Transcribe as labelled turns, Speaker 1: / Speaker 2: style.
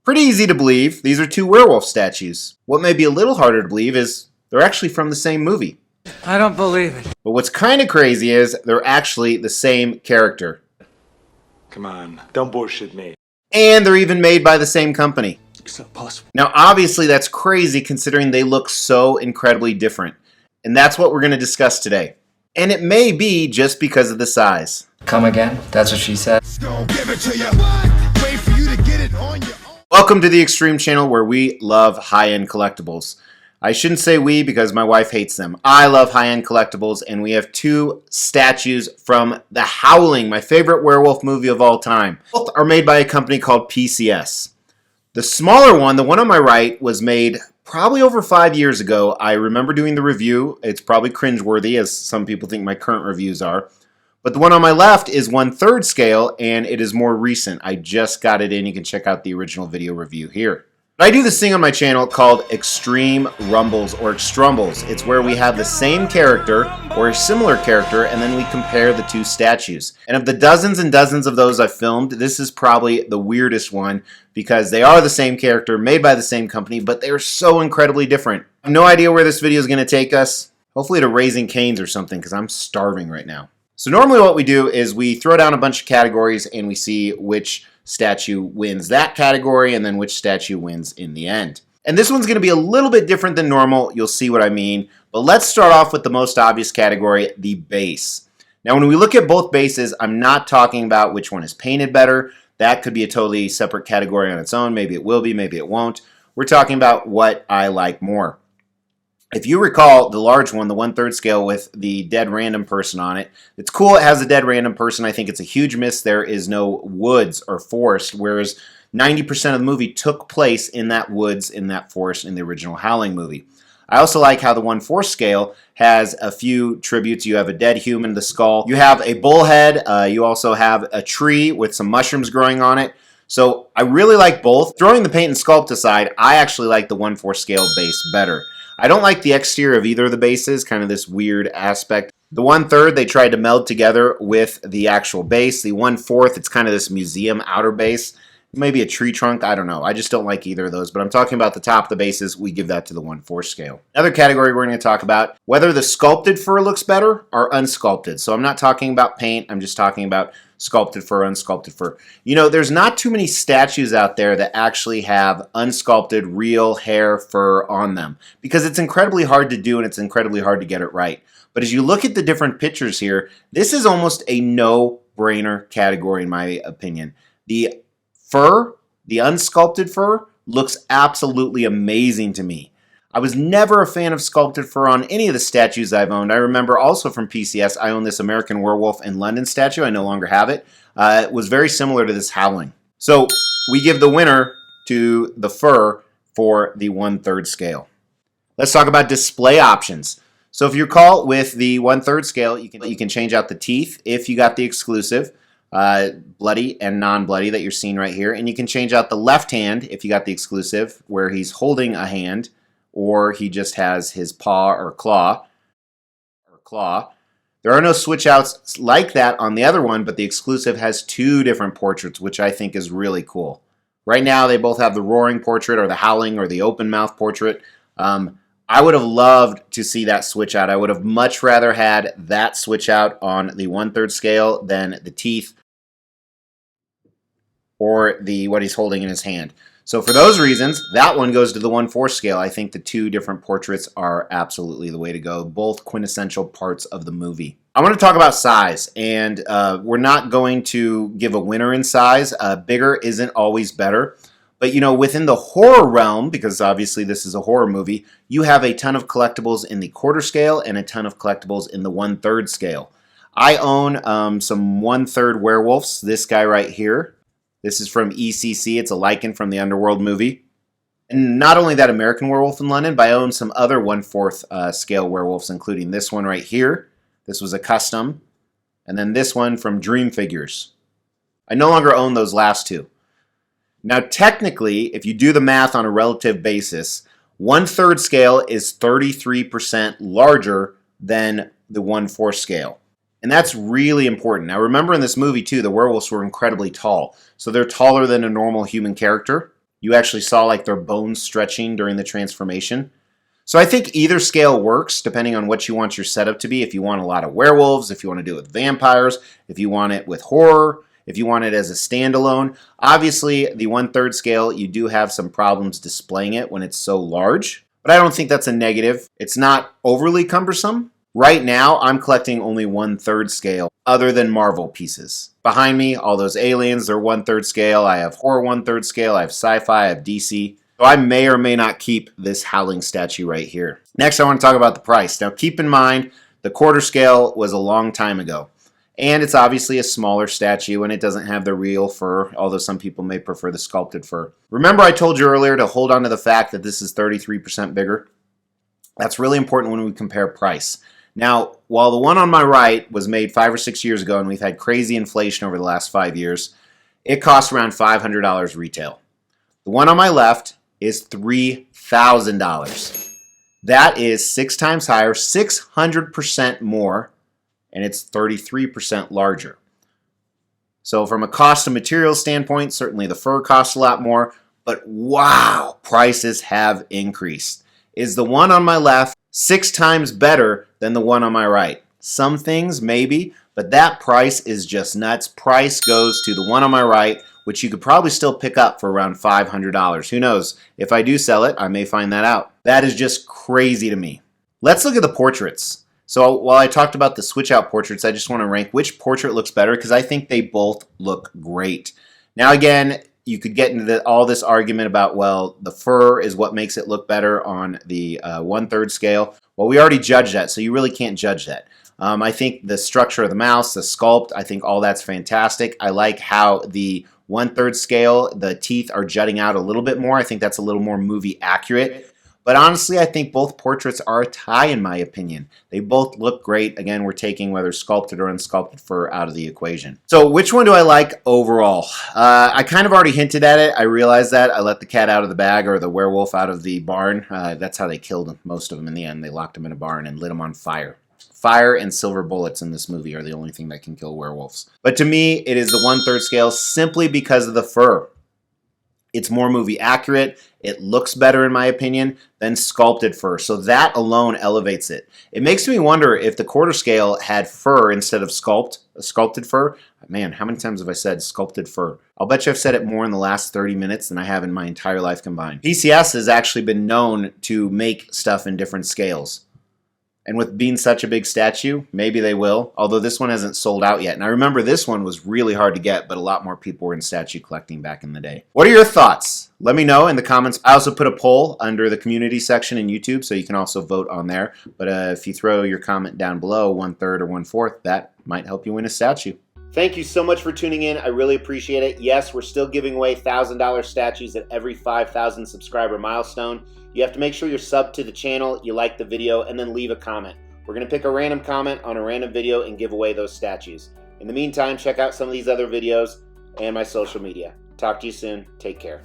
Speaker 1: Pretty easy to believe, these are two werewolf statues. What may be a little harder to believe is they're actually from the same movie.
Speaker 2: I don't believe it.
Speaker 1: But what's kind of crazy is they're actually the same character.
Speaker 3: Come on, don't bullshit me.
Speaker 1: And they're even made by the same company.
Speaker 3: It's not possible.
Speaker 1: Now, obviously, that's crazy considering they look so incredibly different. And that's what we're going to discuss today. And it may be just because of the size.
Speaker 2: Come again? That's what she said.
Speaker 1: Welcome to the Extreme Channel, where we love high-end collectibles. I shouldn't say we because my wife hates them. I love high-end collectibles, and we have two statues from The Howling, my favorite werewolf movie of all time. Both are made by a company called PCS. The smaller one, the one on my right, was made probably over 5 years ago. I remember doing the review. It's probably cringeworthy, as some people think my current reviews are. But the one on my left is 1/3 scale, and it is more recent. I just got it in. You can check out the original video review here. I do this thing on my channel called Extreme Rumbles or Extrumbles. It's where we have the same character or a similar character, and then we compare the two statues. And of the dozens and dozens of those I've filmed, this is probably the weirdest one because they are the same character, made by the same company, but they are so incredibly different. I have no idea where this video is going to take us. Hopefully to Raising Cane's or something, because I'm starving right now. So normally what we do is we throw down a bunch of categories and we see which statue wins that category and then which statue wins in the end. And this one's going to be a little bit different than normal. You'll see what I mean. But let's start off with the most obvious category, the base. Now when we look at both bases, I'm not talking about which one is painted better. That could be a totally separate category on its own. Maybe it will be, maybe it won't. We're talking about what I like more. If you recall the large one, the 1/3 scale with the dead random person on it, it's cool it has a dead random person. I think it's a huge miss there is no woods or forest, whereas 90% of the movie took place in that woods, in that forest in the original Howling movie. I also like how the 1/4 scale has a few tributes. You have a dead human, the skull. You have a bullhead. You also have a tree with some mushrooms growing on it. So I really like both. Throwing the paint and sculpt aside, I actually like the 1/4 scale base better. I don't like the exterior of either of the bases, kind of this weird aspect. The 1/3 they tried to meld together with the actual base. The 1/4, it's kind of this museum outer base. Maybe a tree trunk, I don't know. I just don't like either of those, but I'm talking about the top of the bases. We give that to the 1/4 scale. Another category we're going to talk about, whether the sculpted fur looks better or unsculpted. So I'm not talking about paint, I'm just talking about sculpted fur, unsculpted fur. You know, there's not too many statues out there that actually have unsculpted real hair fur on them because it's incredibly hard to do and it's incredibly hard to get it right. But as you look at the different pictures here, this is almost a no-brainer category in my opinion. The fur, the unsculpted fur, looks absolutely amazing to me. I was never a fan of sculpted fur on any of the statues I've owned. I remember also from PCS, I own this American Werewolf in London statue. I no longer have it. It was very similar to this Howling. So we give the winner to the fur for the 1/3 scale. Let's talk about display options. So if you recall with the 1/3 scale, you can change out the teeth if you got the exclusive. Bloody and non-bloody that you're seeing right here. And you can change out the left hand if you got the exclusive where he's holding a hand or he just has his paw or claw. There are no switch outs like that on the other one, but the exclusive has two different portraits, which I think is really cool. Right now they both have the roaring portrait or the howling or the open mouth portrait. I would have loved to see that switch out. I would have much rather had that switch out on the 1/3 scale than the teeth or the what he's holding in his hand. So for those reasons, that one goes to the 1/4 scale. I think the two different portraits are absolutely the way to go. Both quintessential parts of the movie. I want to talk about size, and we're not going to give a winner in size. Bigger isn't always better. But you know, within the horror realm, because obviously this is a horror movie, you have a ton of collectibles in the 1/4 scale and a ton of collectibles in the 1/3 scale. I own some 1/3 werewolves. This guy right here. This is from ECC. It's a Lycan from the Underworld movie. And not only that American Werewolf in London, but I own some other 1/4 scale werewolves, including this one right here. This was a custom. And then this one from Dream Figures. I no longer own those last two. Now technically, if you do the math on a relative basis, 1/3 scale is 33% larger than the 1/4 scale. And that's really important. Now remember in this movie too, the werewolves were incredibly tall. So they're taller than a normal human character. You actually saw like their bones stretching during the transformation. So I think either scale works depending on what you want your setup to be. If you want a lot of werewolves, if you want to do it with vampires, if you want it with horror, if you want it as a standalone. Obviously, the 1/3 scale, you do have some problems displaying it when it's so large, but I don't think that's a negative. It's not overly cumbersome. Right now, I'm collecting only 1/3 scale, other than Marvel pieces. Behind me, all those aliens, they're 1/3 scale. I have horror 1/3 scale. I have sci-fi. I have DC. So I may or may not keep this Howling statue right here. Next, I want to talk about the price. Now, keep in mind, the 1/4 scale was a long time ago. And it's obviously a smaller statue, and it doesn't have the real fur, although some people may prefer the sculpted fur. Remember I told you earlier to hold on to the fact that this is 33% bigger? That's really important when we compare price. Now, while the one on my right was made 5 or 6 years ago, and we've had crazy inflation over the last 5 years, it costs around $500 retail. The one on my left is $3,000. That is 6 times higher, 600% more, and it's 33% larger. So from a cost of material standpoint, certainly the fur costs a lot more, but wow, prices have increased. Is the one on my left 6 times better than the one on my right? Some things, maybe, but that price is just nuts. Price goes to the one on my right, which you could probably still pick up for around $500. Who knows? If I do sell it, I may find that out. That is just crazy to me. Let's look at the portraits. So while I talked about the switch out portraits, I just want to rank which portrait looks better because I think they both look great. Now again, you could get into all this argument about, well, the fur is what makes it look better on the 1/3 scale. Well, we already judged that, so you really can't judge that. I think the structure of the mouth, the sculpt, I think all that's fantastic. I like how the 1/3 scale, the teeth are jutting out a little bit more. I think that's a little more movie accurate. But honestly, I think both portraits are a tie in my opinion. They both look great. Again, we're taking whether sculpted or unsculpted fur out of the equation. So which one do I like overall? I kind of already hinted at it. I realized that. I let the cat out of the bag, or the werewolf out of the barn. That's how they killed most of them in the end. They locked them in a barn and lit them on fire. Fire and silver bullets in this movie are the only thing that can kill werewolves. But to me, it is the 1/3 scale simply because of the fur. It's more movie accurate. It looks better, in my opinion, than sculpted fur. So that alone elevates it. It makes me wonder if the 1/4 scale had fur instead of sculpted fur. Man, how many times have I said sculpted fur? I'll bet you I've said it more in the last 30 minutes than I have in my entire life combined. PCS has actually been known to make stuff in different scales. And with being such a big statue, maybe they will, although this one hasn't sold out yet. And I remember this one was really hard to get, but a lot more people were in statue collecting back in the day. What are your thoughts? Let me know in the comments. I also put a poll under the community section in YouTube, so you can also vote on there. But if you throw your comment down below, 1/3 or 1/4, that might help you win a statue. Thank you so much for tuning in. I really appreciate it. Yes, we're still giving away $1,000 statues at every 5,000 subscriber milestone. You have to make sure you're subbed to the channel, you like the video, and then leave a comment. We're going to pick a random comment on a random video and give away those statues. In the meantime, check out some of these other videos and my social media. Talk to you soon. Take care.